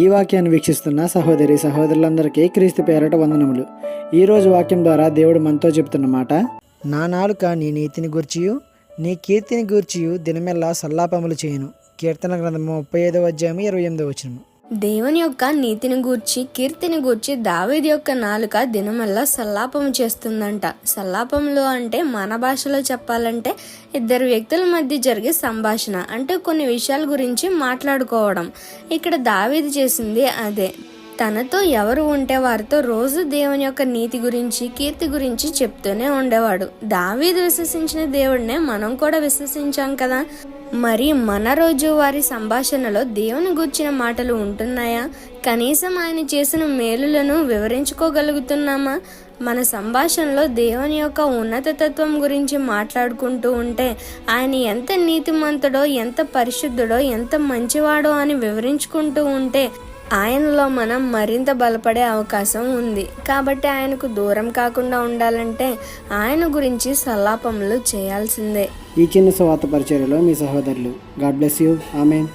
ఈ వాక్యాన్ని వీక్షిస్తున్న సహోదరి సహోదరులందరికీ క్రీస్తు పేరట వందనములు. ఈరోజు వాక్యం ద్వారా దేవుడు మనతో చెబుతున్న మాట, నా నాలుక నీ నీతిని గూర్చియు నీ కీర్తిని గూర్చియు దినమెల్లా సల్లాపములు చేయను. కీర్తన గ్రంథము 35వ అధ్యాయం 28వ వచనం. దేవుని యొక్క నీతిని గూర్చి కీర్తిని గూర్చి దావీదు యొక్క నాలుక దినమల్లా సల్లాపము చేస్తుందంట. సల్లాపములు అంటే మన భాషలో చెప్పాలంటే ఇద్దరు వ్యక్తుల మధ్య జరిగే సంభాషణ, అంటే కొన్ని విషయాల గురించి మాట్లాడుకోవడం. ఇక్కడ దావీదు చేసింది అదే. తనతో ఎవరు ఉంటే వారితో రోజు దేవుని యొక్క నీతి గురించి కీర్తి గురించి చెప్తూనే ఉండేవాడు. దావీదు విశ్వసించిన దేవుడినే మనం కూడా విశ్వసించాం కదా. మరి మన రోజు వారి సంభాషణలో దేవుని గూర్చిన మాటలు ఉంటున్నాయా? కనీసం ఆయన చేసిన మేలులను వివరించుకోగలుగుతున్నామా? మన సంభాషణలో దేవుని యొక్క ఉన్నత తత్వం గురించి మాట్లాడుకుంటూ ఉంటే ఆయన ఎంత నీతిమంతుడో, ఎంత పరిశుద్ధుడో, ఎంత మంచివాడో అని వివరించుకుంటూ ఉంటే ఆయనలో మనం మరింత బలపడే అవకాశం ఉంది. కాబట్టి ఆయనకు దూరం కాకుండా ఉండాలంటే ఆయన గురించి సల్లాపములు చేయాల్సిందే. ఈ చిన్న సువార్త పరిచర్యలో మీ సహోదరులు. God bless you. ఆమేన్.